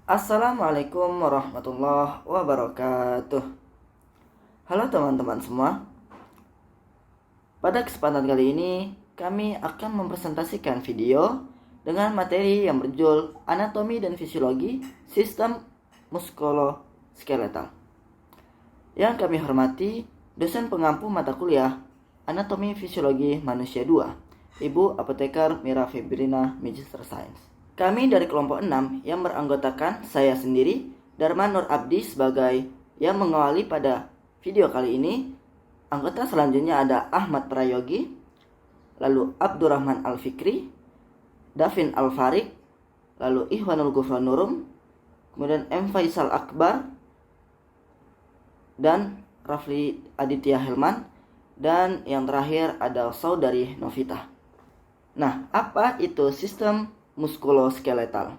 Assalamualaikum warahmatullahi wabarakatuh. Halo teman-teman semua. Pada kesempatan kali ini kami akan mempresentasikan video dengan materi yang berjudul Anatomi dan Fisiologi Sistem Muskuloskeletal. Yang kami hormati dosen pengampu mata kuliah Anatomi Fisiologi Manusia 2, Ibu Apoteker Mira Febrina, Magister Science. Kami dari kelompok 6 yang beranggotakan saya sendiri, Darman Nur Abdi sebagai yang mengawali pada video kali ini. Anggota selanjutnya ada Ahmad Prayogi, lalu Abdurrahman Al-Fikri, Davin Al-Farid, lalu Ihwanul Ghufranurum, kemudian M. Faisal Akbar, dan Rafli Aditya Helman, dan yang terakhir ada Saudari Novita. Nah, apa itu sistem muskuloskeletal?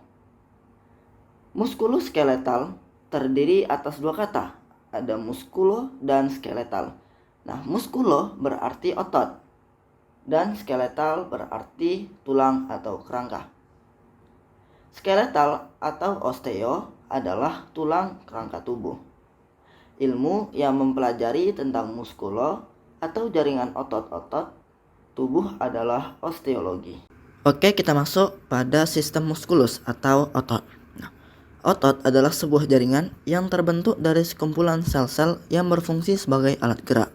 Muskuloskeletal terdiri atas dua kata, ada muskulo dan skeletal. Nah, muskulo berarti otot dan skeletal berarti tulang atau kerangka. Skeletal atau osteo adalah tulang kerangka tubuh. Ilmu yang mempelajari tentang muskulo atau jaringan otot-otot tubuh adalah osteologi. Oke, kita masuk pada sistem muskulus atau otot. Nah, otot adalah sebuah jaringan yang terbentuk dari sekumpulan sel-sel yang berfungsi sebagai alat gerak.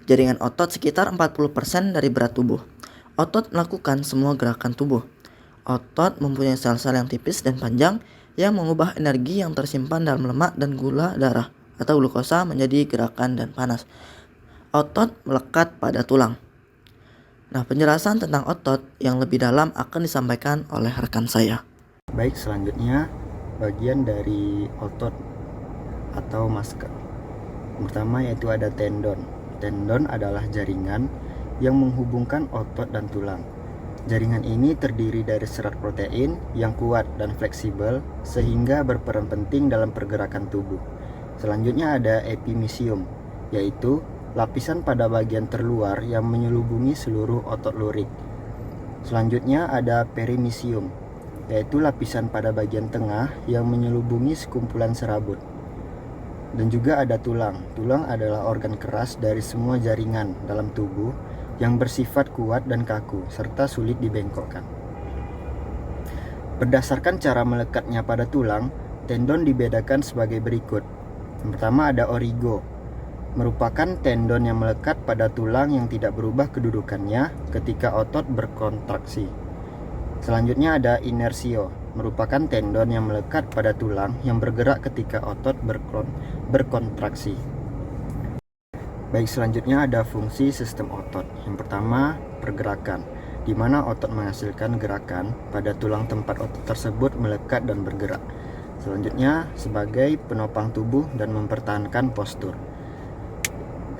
Jaringan otot sekitar 40% dari berat tubuh. Otot melakukan semua gerakan tubuh. Otot mempunyai sel-sel yang tipis dan panjang yang mengubah energi yang tersimpan dalam lemak dan gula darah atau glukosa menjadi gerakan dan panas. Otot melekat pada tulang. Nah, penjelasan tentang otot yang lebih dalam akan disampaikan oleh rekan saya. Baik, selanjutnya bagian dari otot atau masker. Pertama yaitu ada tendon. Tendon adalah jaringan yang menghubungkan otot dan tulang. Jaringan ini terdiri dari serat protein yang kuat dan fleksibel sehingga berperan penting dalam pergerakan tubuh. Selanjutnya ada epimysium, yaitu lapisan pada bagian terluar yang menyelubungi seluruh otot lurik. Selanjutnya ada perimysium, yaitu lapisan pada bagian tengah yang menyelubungi sekumpulan serabut. Dan juga ada tulang. Tulang adalah organ keras dari semua jaringan dalam tubuh yang bersifat kuat dan kaku, serta sulit dibengkokkan. Berdasarkan cara melekatnya pada tulang, tendon dibedakan sebagai berikut. Yang pertama ada origo, merupakan tendon yang melekat pada tulang yang tidak berubah kedudukannya ketika otot berkontraksi. Selanjutnya ada inersio, merupakan tendon yang melekat pada tulang yang bergerak ketika otot berkontraksi. Baik, selanjutnya ada fungsi sistem otot. Yang pertama, pergerakan, di mana otot menghasilkan gerakan pada tulang tempat otot tersebut melekat dan bergerak. Selanjutnya, sebagai penopang tubuh dan mempertahankan postur.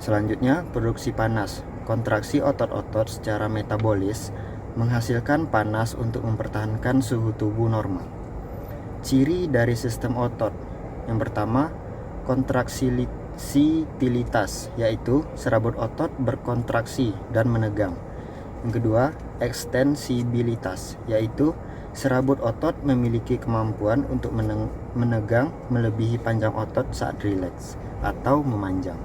Selanjutnya, produksi panas. Kontraksi otot-otot secara metabolis menghasilkan panas untuk mempertahankan suhu tubuh normal. Ciri dari sistem otot. Yang pertama, kontraksilitas, yaitu serabut otot berkontraksi dan menegang. Yang kedua, ekstensibilitas, yaitu serabut otot memiliki kemampuan untuk menegang melebihi panjang otot saat rileks atau memanjang.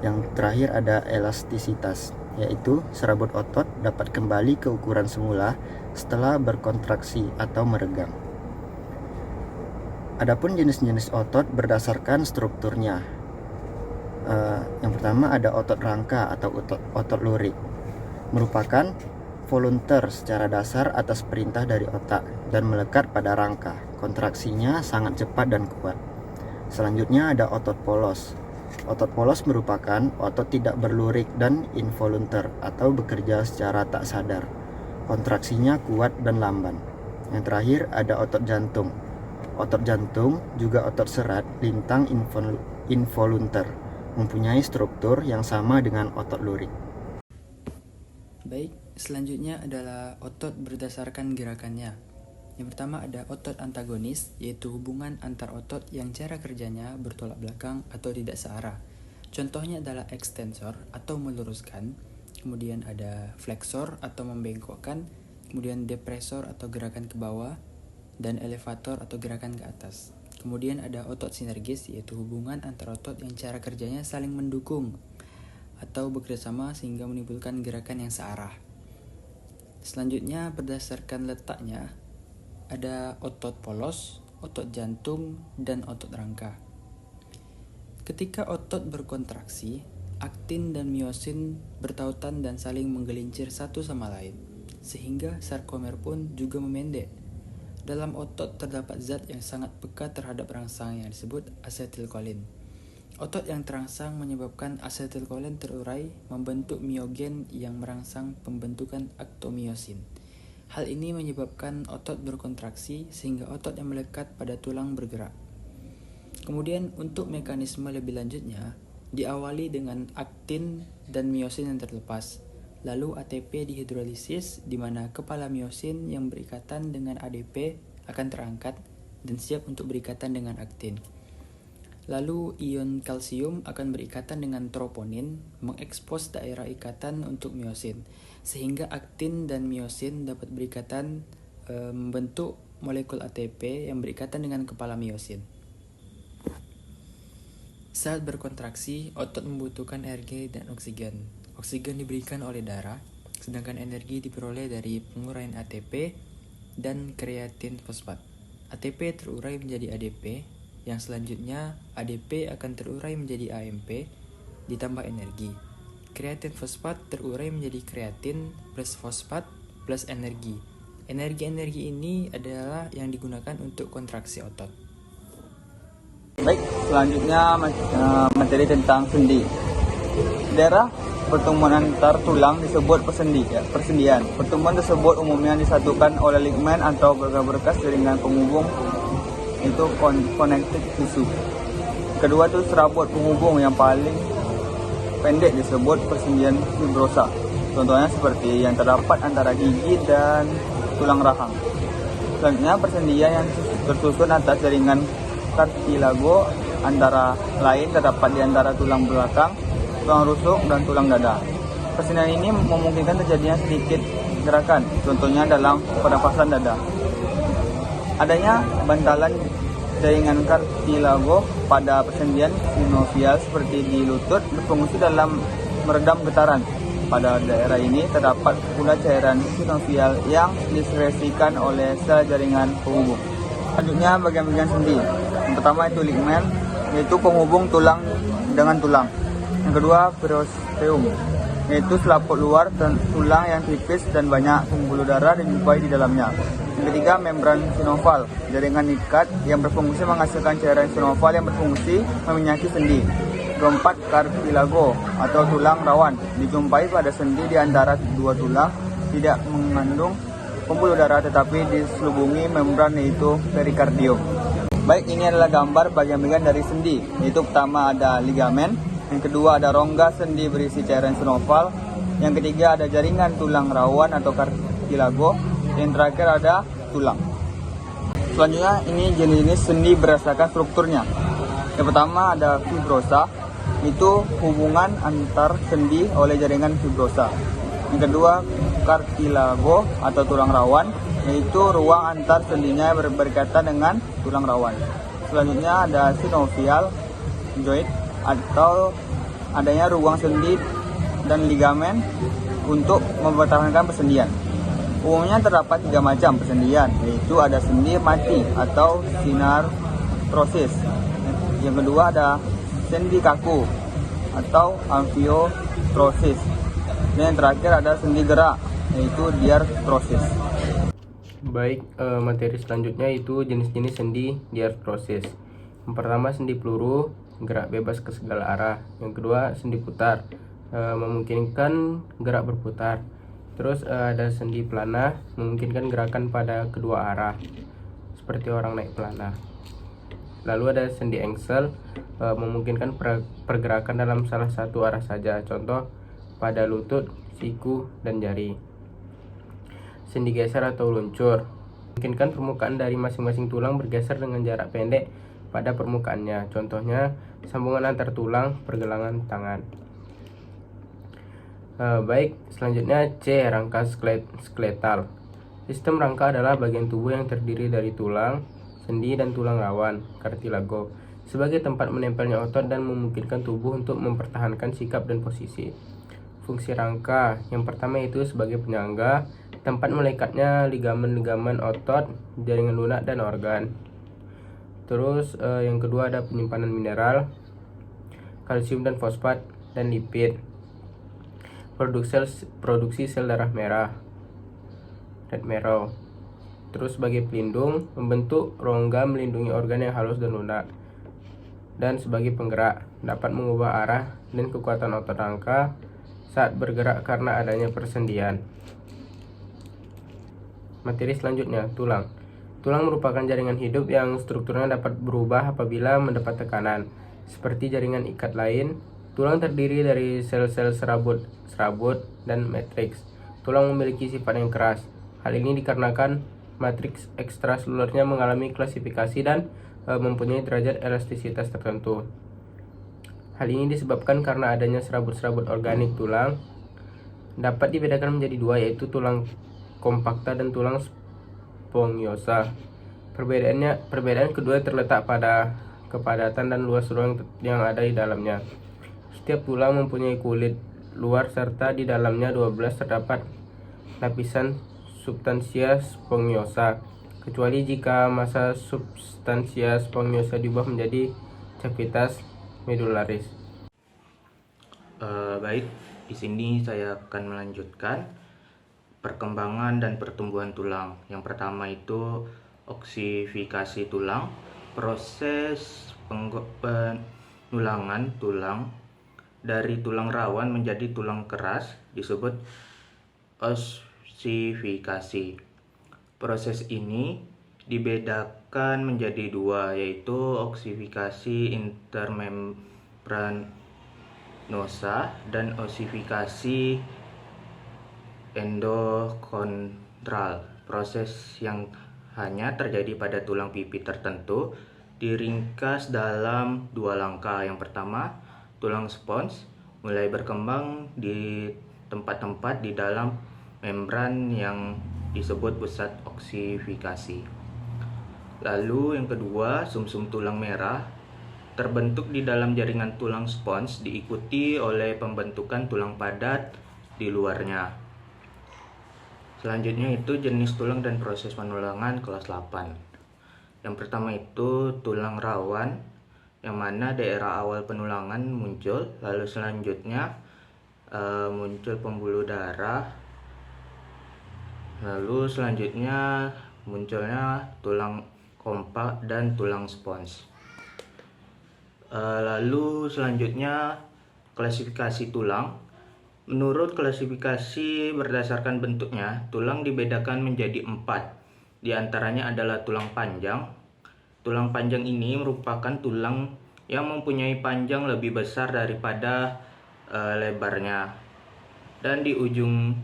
Yang terakhir ada elastisitas, yaitu serabut otot dapat kembali ke ukuran semula setelah berkontraksi atau meregang. Adapun jenis-jenis otot berdasarkan strukturnya. Yang pertama ada otot rangka atau otot lurik, merupakan volunteer secara dasar atas perintah dari otak dan melekat pada rangka. Kontraksinya sangat cepat dan kuat. Selanjutnya ada otot polos. Otot polos merupakan otot tidak berlurik dan involunteer atau bekerja secara tak sadar. Kontraksinya kuat dan lamban. Yang terakhir ada otot jantung. Otot jantung juga otot serat lintang involunteer, mempunyai struktur yang sama dengan otot lurik. Baik, selanjutnya adalah otot berdasarkan gerakannya. Yang pertama ada otot antagonis, yaitu hubungan antar otot yang cara kerjanya bertolak belakang atau tidak searah. Contohnya adalah ekstensor atau meluruskan, kemudian ada fleksor atau membengkokkan, kemudian depresor atau gerakan ke bawah, dan elevator atau gerakan ke atas. Kemudian ada otot sinergis, yaitu hubungan antar otot yang cara kerjanya saling mendukung atau bekerjasama sehingga menimbulkan gerakan yang searah. Selanjutnya berdasarkan letaknya ada otot polos, otot jantung, dan otot rangka. Ketika otot berkontraksi, aktin dan miosin bertautan dan saling menggelincir satu sama lain, sehingga sarkomer pun juga memendek. Dalam otot terdapat zat yang sangat peka terhadap rangsang yang disebut asetilkolin. Otot yang terangsang menyebabkan asetilkolin terurai membentuk miogen yang merangsang pembentukan aktomiosin. Hal ini menyebabkan otot berkontraksi sehingga otot yang melekat pada tulang bergerak. Kemudian untuk mekanisme lebih lanjutnya diawali dengan aktin dan miosin yang terlepas. Lalu ATP dihidrolisis di mana kepala miosin yang berikatan dengan ADP akan terangkat dan siap untuk berikatan dengan aktin. Lalu ion kalsium akan berikatan dengan troponin, mengekspos daerah ikatan untuk miosin, sehingga aktin dan miosin dapat berikatan membentuk molekul ATP yang berikatan dengan kepala miosin. Saat berkontraksi, otot membutuhkan energi dan oksigen. Oksigen diberikan oleh darah, sedangkan energi diperoleh dari penguraian ATP dan kreatin fosfat. ATP terurai menjadi ADP, yang selanjutnya ADP akan terurai menjadi AMP ditambah energi. Kreatin fosfat terurai menjadi kreatin plus fosfat plus energi. Energi-energi ini adalah yang digunakan untuk kontraksi otot. Baik, selanjutnya materi tentang sendi. Daerah pertemuan antar tulang disebut persendian. Pertemuan tersebut umumnya disatukan oleh ligmen atau berkas jaringan penghubung, itu connective tissue. Kedua itu serabut penghubung yang paling pendek disebut persendian fibrosa. Contohnya seperti yang terdapat antara gigi dan tulang rahang. Selanjutnya persendian yang tersusun atas jaringan kartilago, antara lain terdapat di antara tulang belakang, tulang rusuk, dan tulang dada. Persendian ini memungkinkan terjadinya sedikit gerakan, contohnya dalam pernapasan dada. Adanya bantalan jaringan kartilago pada persendian sinovial seperti di lutut berfungsi dalam meredam getaran. Pada daerah ini terdapat pula cairan sinovial yang disekresikan oleh sel jaringan penghubung. Selanjutnya bagian-bagian sendi. Yang pertama itu ligmen, yaitu penghubung tulang dengan tulang. Yang kedua periosteum, yaitu selaput luar dan tulang yang tipis dan banyak pembuluh darah dijumpai di dalamnya. Yang ketiga membran sinoval, jaringan ikat yang berfungsi menghasilkan cairan sinoval yang berfungsi meminyaki sendi. Keempat cartilago atau tulang rawan, dijumpai pada sendi di antara dua tulang, tidak mengandung pembuluh darah tetapi diselubungi membran yaitu perikardium. Baik, ini adalah gambar bagian-bagian dari sendi. Yaitu pertama ada ligamen, yang kedua ada rongga sendi berisi cairan sinoval, yang ketiga ada jaringan tulang rawan atau cartilago, yang terakhir ada tulang. Selanjutnya ini jenis-jenis sendi berdasarkan strukturnya. Yang pertama ada fibrosa, itu hubungan antar sendi oleh jaringan fibrosa. Yang kedua cartilago atau tulang rawan, yaitu ruang antar sendinya berkaitan dengan tulang rawan. Selanjutnya ada sinovial joint atau adanya ruang sendi dan ligamen untuk mempertahankan persendian. Umumnya terdapat 3 macam persendian, yaitu ada sendi mati atau synarthrosis. Yang kedua ada sendi kaku atau amphiotrosis. Dan yang terakhir ada sendi gerak, yaitu diarthrosis. Baik, materi selanjutnya itu jenis-jenis sendi diarthrosis. Yang pertama sendi peluru, gerak bebas ke segala arah. Yang kedua sendi putar, memungkinkan gerak berputar. Terus ada sendi pelana, memungkinkan gerakan pada kedua arah, seperti orang naik pelana. Lalu ada sendi engsel, memungkinkan pergerakan dalam salah satu arah saja, contoh pada lutut, siku, dan jari. Sendi geser atau luncur, memungkinkan permukaan dari masing-masing tulang bergeser dengan jarak pendek pada permukaannya, contohnya sambungan antar tulang, pergelangan tangan. Baik, selanjutnya C, rangka skeletal. Sistem rangka adalah bagian tubuh yang terdiri dari tulang, sendi, dan tulang rawan, kartilago, sebagai tempat menempelnya otot dan memungkinkan tubuh untuk mempertahankan sikap dan posisi. Fungsi rangka yang pertama itu sebagai penyangga, tempat melekatnya ligamen-ligamen otot, jaringan lunak, dan organ. Terus yang kedua ada penyimpanan mineral, kalsium dan fosfat, dan lipid. Produksi sel darah merah, red marrow. Terus sebagai pelindung, membentuk rongga melindungi organ yang halus dan lunak. Dan sebagai penggerak, dapat mengubah arah dan kekuatan otot rangka saat bergerak karena adanya persendian. Materi selanjutnya, tulang. Tulang merupakan jaringan hidup yang strukturnya dapat berubah apabila mendapat tekanan. Seperti jaringan ikat lain, tulang terdiri dari sel-sel serabut dan matriks. Tulang memiliki sifat yang keras. Hal ini dikarenakan matriks ekstraselulernya mengalami klasifikasi dan mempunyai derajat elastisitas tertentu. Hal ini disebabkan karena adanya serabut-serabut organik tulang. Dapat dibedakan menjadi dua, yaitu tulang kompakta dan tulang spongiosa. Perbedaan kedua terletak pada kepadatan dan luas ruang yang ada di dalamnya. Setiap tulang mempunyai kulit luar serta di dalamnya 12 terdapat lapisan substansia spongiosa, kecuali jika massa substansia spongiosa diubah menjadi cavitas medularis. Baik, di sini saya akan melanjutkan perkembangan dan pertumbuhan tulang. Yang pertama itu oksifikasi tulang, proses penulangan tulang dari tulang rawan menjadi tulang keras disebut ossifikasi. Proses ini dibedakan menjadi dua, yaitu oksifikasi intermembranosa dan ossifikasi endochondral. Proses yang hanya terjadi pada tulang pipi tertentu diringkas dalam dua langkah. Yang pertama, tulang spons mulai berkembang di tempat-tempat di dalam membran yang disebut pusat oksifikasi. Lalu yang kedua, sumsum tulang merah terbentuk di dalam jaringan tulang spons diikuti oleh pembentukan tulang padat di luarnya. Selanjutnya itu jenis tulang dan proses penulangan kelas 8. Yang pertama itu tulang rawan, yang mana daerah awal penulangan muncul, lalu selanjutnya muncul pembuluh darah, lalu selanjutnya munculnya tulang kompak dan tulang spons. Lalu selanjutnya klasifikasi tulang. Menurut klasifikasi berdasarkan bentuknya, tulang dibedakan menjadi 4. Di antaranya adalah tulang panjang. Tulang panjang ini merupakan tulang yang mempunyai panjang lebih besar daripada lebarnya. Dan di ujung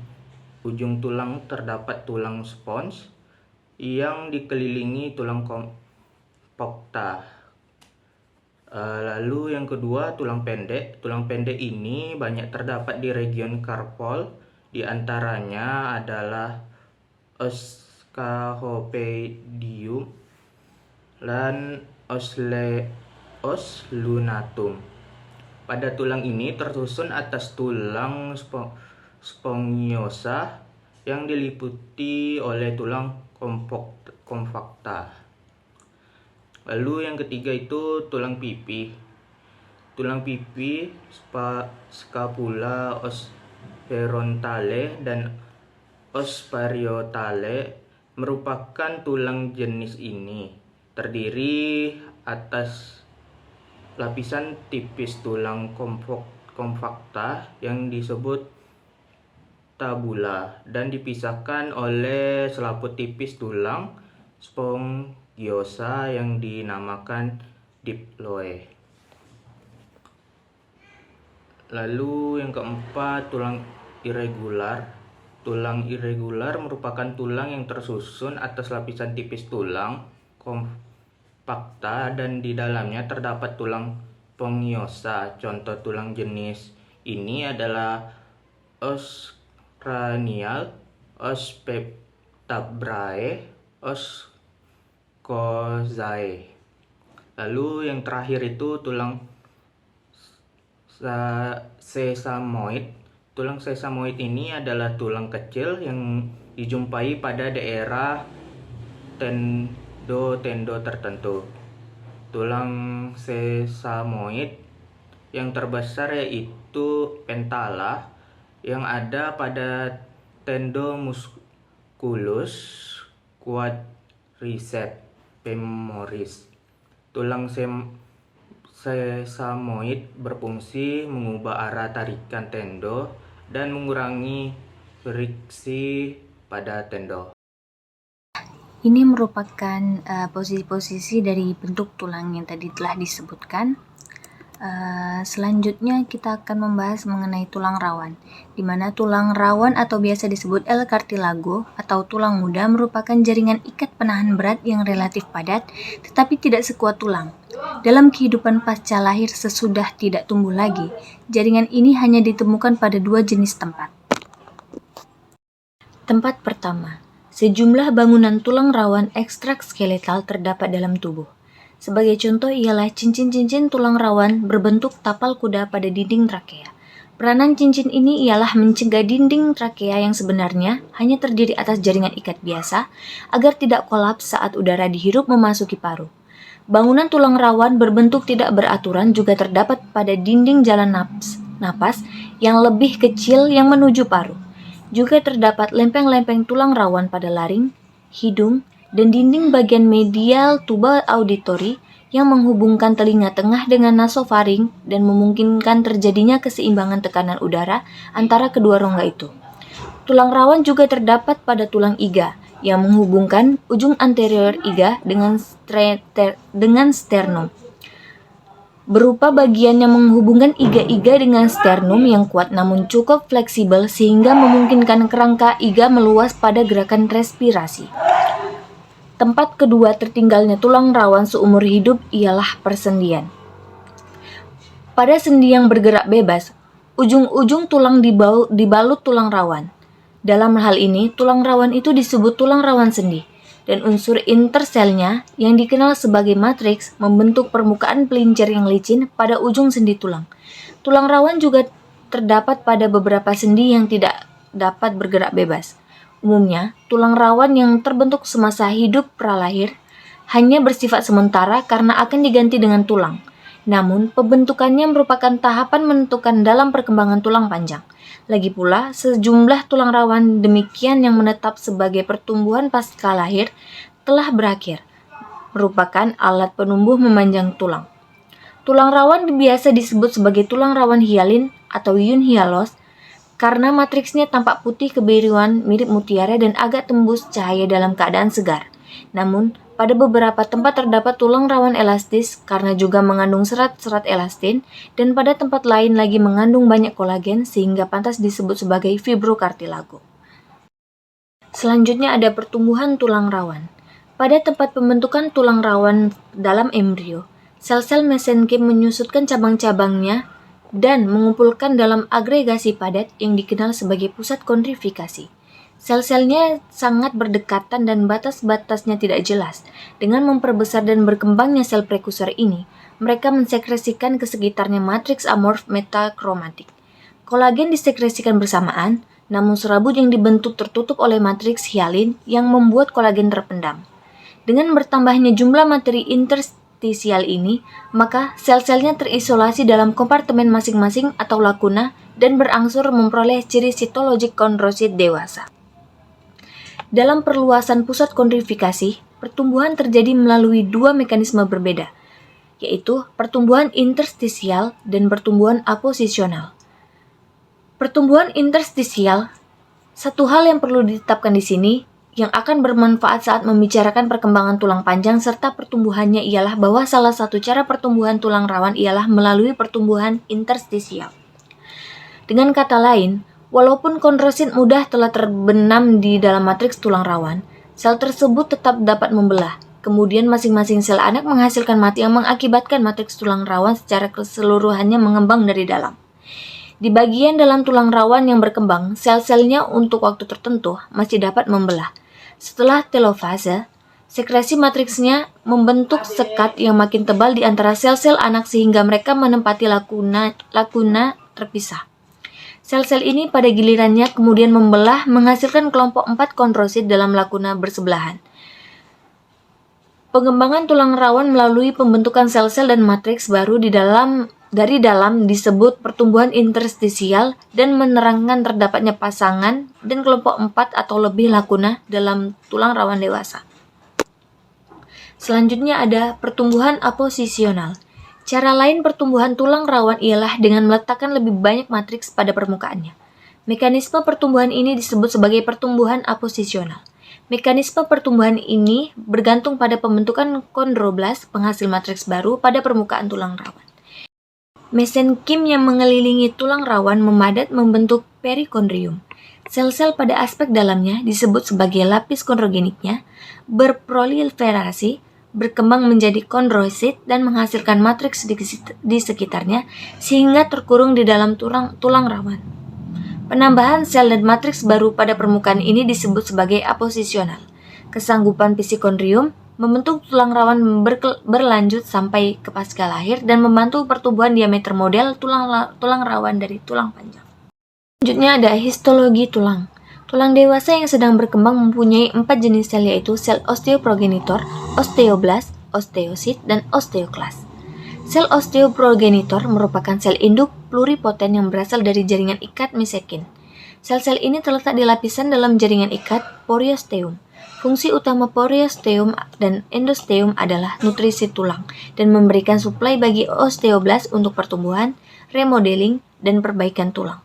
tulang terdapat tulang spons yang dikelilingi tulang kompakta. Lalu yang kedua, tulang pendek. Tulang pendek ini banyak terdapat di region carpal. Di antaranya adalah Scaphopedium dan os lunatum. Pada tulang ini tersusun atas tulang spongiosa yang diliputi oleh tulang kompakta. Lalu yang ketiga itu tulang pipi. Tulang pipi, scapula ospherontale dan ospariotale merupakan tulang jenis ini. Terdiri atas lapisan tipis tulang kompakta yang disebut tabula dan dipisahkan oleh selaput tipis tulang spongiosa yang dinamakan diploe. Lalu yang keempat, tulang irregular. Tulang irregular merupakan tulang yang tersusun atas lapisan tipis tulang kompakta dan di dalamnya terdapat tulang spongiosa. Contoh tulang jenis ini adalah os cranial, os vertebrae, oskozae. Lalu yang terakhir itu tulang sesamoid. Tulang sesamoid ini adalah tulang kecil yang dijumpai pada daerah tendo tertentu. Tulang sesamoid yang terbesar yaitu pentala yang ada pada tendo musculus quadriceps femoris. Tulang sesamoid berfungsi mengubah arah tarikan tendo dan mengurangi friksi pada tendo. Ini merupakan posisi-posisi dari bentuk tulang yang tadi telah disebutkan. Selanjutnya kita akan membahas mengenai tulang rawan, di mana tulang rawan atau biasa disebut L. cartilago atau tulang muda merupakan jaringan ikat penahan berat yang relatif padat, tetapi tidak sekuat tulang. Dalam kehidupan pasca lahir sesudah tidak tumbuh lagi, jaringan ini hanya ditemukan pada 2 jenis tempat. Tempat pertama, sejumlah bangunan tulang rawan ekstraskeletal terdapat dalam tubuh. Sebagai contoh ialah cincin-cincin tulang rawan berbentuk tapal kuda pada dinding trakea. Peranan cincin ini ialah mencegah dinding trakea yang sebenarnya hanya terdiri atas jaringan ikat biasa agar tidak kolaps saat udara dihirup memasuki paru. Bangunan tulang rawan berbentuk tidak beraturan juga terdapat pada dinding jalan napas yang lebih kecil yang menuju paru. Juga terdapat lempeng-lempeng tulang rawan pada laring, hidung, dan dinding bagian medial tuba auditori yang menghubungkan telinga tengah dengan nasofaring dan memungkinkan terjadinya keseimbangan tekanan udara antara kedua rongga itu. Tulang rawan juga terdapat pada tulang iga yang menghubungkan ujung anterior iga dengan sternum, berupa bagian yang menghubungkan iga-iga dengan sternum yang kuat namun cukup fleksibel sehingga memungkinkan kerangka iga meluas pada gerakan respirasi. Tempat kedua tertinggalnya tulang rawan seumur hidup ialah persendian. Pada sendi yang bergerak bebas, ujung-ujung tulang dibalut tulang rawan. Dalam hal ini, tulang rawan itu disebut tulang rawan sendi, dan unsur interselnya yang dikenal sebagai matriks membentuk permukaan pelincir yang licin pada ujung sendi tulang. Tulang rawan juga terdapat pada beberapa sendi yang tidak dapat bergerak bebas. Umumnya, tulang rawan yang terbentuk semasa hidup pralahir hanya bersifat sementara karena akan diganti dengan tulang. Namun, pembentukannya merupakan tahapan menentukan dalam perkembangan tulang panjang. Lagi pula, sejumlah tulang rawan demikian yang menetap sebagai pertumbuhan pasca lahir telah berakhir, merupakan alat penumbuh memanjang tulang. Tulang rawan biasa disebut sebagai tulang rawan hialin atau yun hyalos karena matriksnya tampak putih kebiruan mirip mutiara dan agak tembus cahaya dalam keadaan segar. Namun, pada beberapa tempat terdapat tulang rawan elastis karena juga mengandung serat-serat elastin dan pada tempat lain lagi mengandung banyak kolagen sehingga pantas disebut sebagai fibrokartilago. Selanjutnya ada pertumbuhan tulang rawan. Pada tempat pembentukan tulang rawan dalam embrio, sel-sel mesenkim menyusutkan cabang-cabangnya dan mengumpulkan dalam agregasi padat yang dikenal sebagai pusat kondrifikasi. Sel-selnya sangat berdekatan dan batas-batasnya tidak jelas. Dengan memperbesar dan berkembangnya sel prekursor ini, mereka mensekresikan ke sekitarnya matriks amorf metakromatik. Kolagen disekresikan bersamaan, namun serabut yang dibentuk tertutup oleh matriks hialin yang membuat kolagen terpendam. Dengan bertambahnya jumlah materi interstisial ini, maka sel-selnya terisolasi dalam kompartemen masing-masing atau lakuna dan berangsur memperoleh ciri sitologik kondrosit dewasa. Dalam perluasan pusat kondrifikasi, pertumbuhan terjadi melalui 2 mekanisme berbeda, yaitu pertumbuhan interstisial dan pertumbuhan aposisional. Pertumbuhan interstisial, satu hal yang perlu ditetapkan di sini, yang akan bermanfaat saat membicarakan perkembangan tulang panjang serta pertumbuhannya ialah bahwa salah satu cara pertumbuhan tulang rawan ialah melalui pertumbuhan interstisial. Dengan kata lain, walaupun kondrosit mudah telah terbenam di dalam matriks tulang rawan, sel tersebut tetap dapat membelah. Kemudian masing-masing sel anak menghasilkan mati yang mengakibatkan matriks tulang rawan secara keseluruhannya mengembang dari dalam. Di bagian dalam tulang rawan yang berkembang, sel-selnya untuk waktu tertentu masih dapat membelah. Setelah telofase, sekresi matriksnya membentuk sekat yang makin tebal di antara sel-sel anak sehingga mereka menempati lakuna terpisah. Sel-sel ini pada gilirannya kemudian membelah menghasilkan kelompok 4 kondrosit dalam lakuna bersebelahan. Pengembangan tulang rawan melalui pembentukan sel-sel dan matriks baru dari dalam disebut pertumbuhan interstisial dan menerangkan terdapatnya pasangan dan kelompok 4 atau lebih lakuna dalam tulang rawan dewasa. Selanjutnya ada pertumbuhan aposisional. Cara lain pertumbuhan tulang rawan ialah dengan meletakkan lebih banyak matriks pada permukaannya. Mekanisme pertumbuhan ini disebut sebagai pertumbuhan aposisional. Mekanisme pertumbuhan ini bergantung pada pembentukan kondroblas, penghasil matriks baru pada permukaan tulang rawan. Mesenkim yang mengelilingi tulang rawan memadat membentuk perikondrium. Sel-sel pada aspek dalamnya disebut sebagai lapis kondrogeniknya, berproliferasi, berkembang menjadi kondrosit dan menghasilkan matriks di sekitarnya sehingga terkurung di dalam tulang rawan. Penambahan sel dan matriks baru pada permukaan ini disebut sebagai aposisional. Kesanggupan pisikondrium membentuk tulang rawan berlanjut sampai ke pasca lahir dan membantu pertumbuhan diameter model tulang rawan dari tulang panjang. Selanjutnya ada histologi tulang. Tulang dewasa yang sedang berkembang mempunyai 4 jenis sel yaitu sel osteoprogenitor, osteoblast, osteosit, dan osteoklas. Sel osteoprogenitor merupakan sel induk pluripoten yang berasal dari jaringan ikat mesekin. Sel-sel ini terletak di lapisan dalam jaringan ikat periosteum. Fungsi utama periosteum dan endosteum adalah nutrisi tulang dan memberikan suplai bagi osteoblast untuk pertumbuhan, remodeling, dan perbaikan tulang.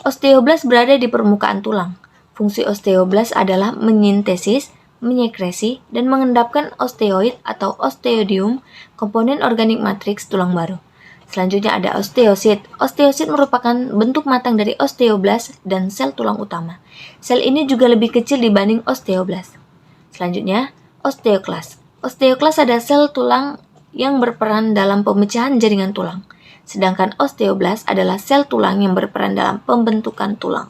Osteoblast berada di permukaan tulang. Fungsi osteoblast adalah menyintesis, menyekresi, dan mengendapkan osteoid atau osteodium, komponen organik matriks tulang baru. Selanjutnya ada osteosit. Osteosit merupakan bentuk matang dari osteoblast dan sel tulang utama. Sel ini juga lebih kecil dibanding osteoblast. Selanjutnya, osteoklas. Osteoklas ada sel tulang yang berperan dalam pemecahan jaringan tulang. Sedangkan osteoblast adalah sel tulang yang berperan dalam pembentukan tulang.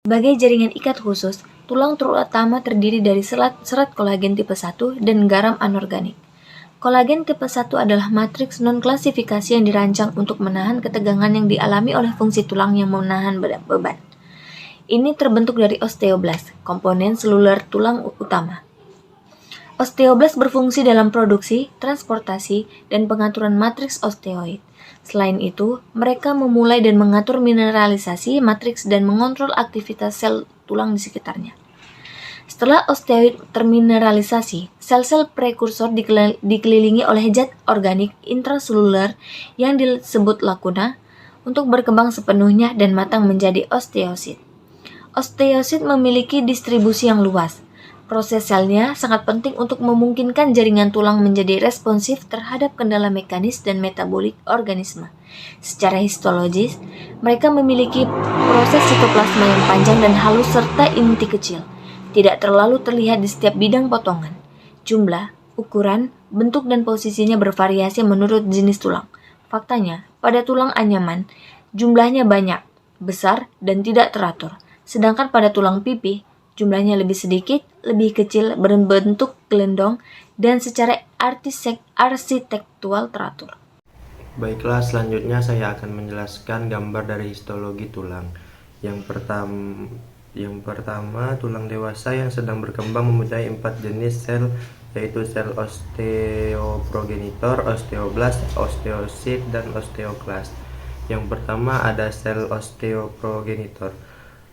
Sebagai jaringan ikat khusus, tulang terutama terdiri dari serat kolagen tipe 1 dan garam anorganik. Kolagen tipe 1 adalah matriks non-klasifikasi yang dirancang untuk menahan ketegangan yang dialami oleh fungsi tulang yang menahan beban. Ini terbentuk dari osteoblast, komponen seluler tulang utama. Osteoblast berfungsi dalam produksi, transportasi, dan pengaturan matriks osteoid. Selain itu, mereka memulai dan mengatur mineralisasi matriks dan mengontrol aktivitas sel tulang di sekitarnya. Setelah osteoid termineralisasi, sel-sel prekursor dikelilingi oleh zat organik intraseluler yang disebut lakuna untuk berkembang sepenuhnya dan matang menjadi osteosit. Osteosit memiliki distribusi yang luas. Proses selnya sangat penting untuk memungkinkan jaringan tulang menjadi responsif terhadap kendala mekanis dan metabolik organisme. Secara histologis, mereka memiliki proses sitoplasma yang panjang dan halus serta inti kecil. Tidak terlalu terlihat di setiap bidang potongan. Jumlah, ukuran, bentuk, dan posisinya bervariasi menurut jenis tulang. Faktanya, pada tulang anyaman, jumlahnya banyak, besar, dan tidak teratur. Sedangkan pada tulang pipih, jumlahnya lebih sedikit, lebih kecil, berbentuk gelendong, dan secara arsitektual teratur. Baiklah, selanjutnya saya akan menjelaskan gambar dari histologi tulang. Yang pertama, tulang dewasa yang sedang berkembang mempunyai 4 jenis sel, yaitu sel osteoprogenitor, osteoblast, osteosit, dan osteoklas. Yang pertama ada sel osteoprogenitor,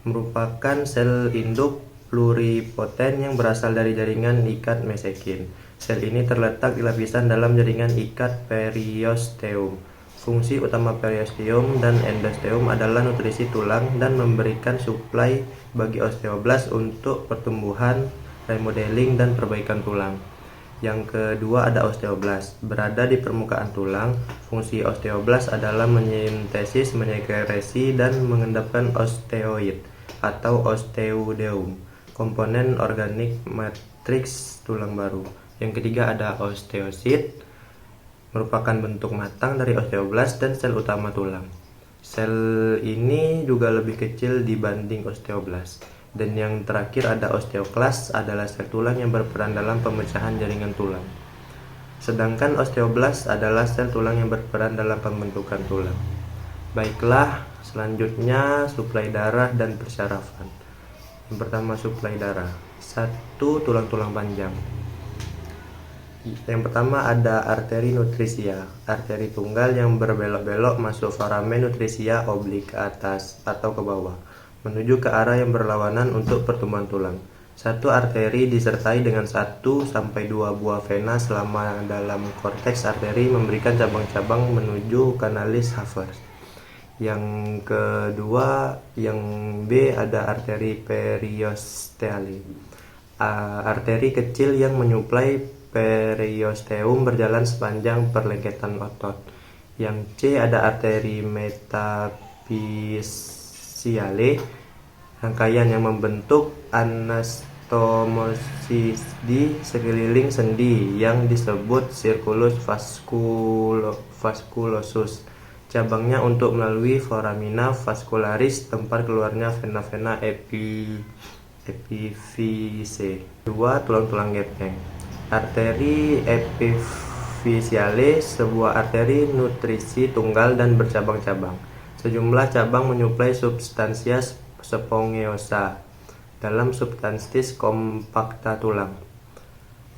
merupakan sel induk pluripoten yang berasal dari jaringan ikat mesekin. Sel ini terletak di lapisan dalam jaringan ikat periosteum. Fungsi utama periosteum dan endosteum adalah nutrisi tulang dan memberikan suplai bagi osteoblast untuk pertumbuhan, remodeling, dan perbaikan tulang. Yang kedua ada osteoblast, berada di permukaan tulang. Fungsi osteoblast adalah menyintesis, menyekresi, dan mengendapkan osteoid atau osteodeum, komponen organik matriks tulang baru. Yang ketiga ada osteosit, merupakan bentuk matang dari osteoblast dan sel utama tulang. Sel ini juga lebih kecil dibanding osteoblast. Dan yang terakhir ada osteoklas, adalah sel tulang yang berperan dalam pemecahan jaringan tulang. Sedangkan osteoblast adalah sel tulang yang berperan dalam pembentukan tulang. Baiklah, selanjutnya suplai darah dan persyarafan. Yang pertama, suplai darah. 1. Tulang-tulang panjang. Yang pertama ada arteri nutrisia, arteri tunggal yang berbelok-belok masuk foramen nutrisia oblik ke atas atau ke bawah, menuju ke arah yang berlawanan untuk pertumbuhan tulang. Satu arteri disertai dengan 1-2 buah vena selama dalam korteks arteri memberikan cabang-cabang menuju kanalis Havers. Yang kedua, yang B ada arteri periosteale, arteri kecil yang menyuplai periosteum berjalan sepanjang perlengketan otot. Yang C ada arteri metaphyseale, rangkaian yang membentuk anastomosis di sekeliling sendi yang disebut circulus vasculosus. Cabangnya untuk melalui foramina vascularis, tempat keluarnya vena-vena epiphyse. 2. Tulang-tulang gepeng. Arteri epiphyseale, sebuah arteri nutrisi tunggal dan bercabang-cabang. Sejumlah cabang menyuplai substansia spongeosa dalam substansis compacta tulang.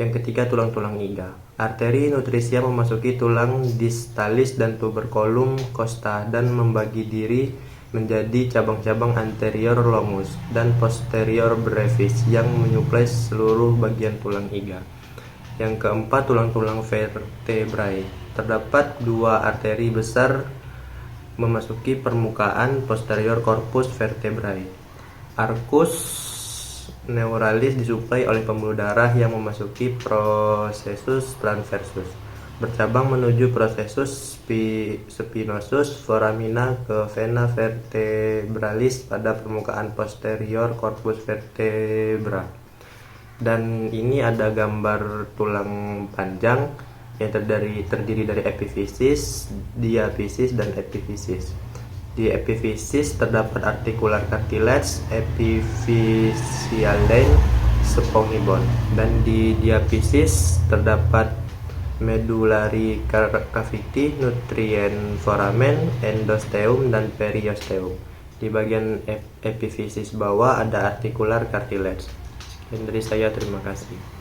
Yang ketiga, tulang-tulang iga. Arteri nutrisia memasuki tulang distalis dan tuberculum costa dan membagi diri menjadi cabang-cabang anterior longus dan posterior brevis yang menyuplai seluruh bagian tulang iga. Yang keempat, tulang-tulang vertebrae. Terdapat 2 arteri besar memasuki permukaan posterior corpus vertebrae. Arcus neuralis disuplai oleh pembuluh darah yang memasuki processus transversus, bercabang menuju processus spinosus foramina ke vena vertebralis pada permukaan posterior corpus vertebra. Dan ini ada gambar tulang panjang yang terdiri dari epiphysis, diaphysis, dan epiphysis. Di epiphysis terdapat articular cartilage, epiphyseal spongibone, dan di diaphysis terdapat medullary cavity, nutrient foramen, endosteum, dan periosteum. Di bagian epiphysis bawah ada articular cartilage. Dan dari saya, terima kasih.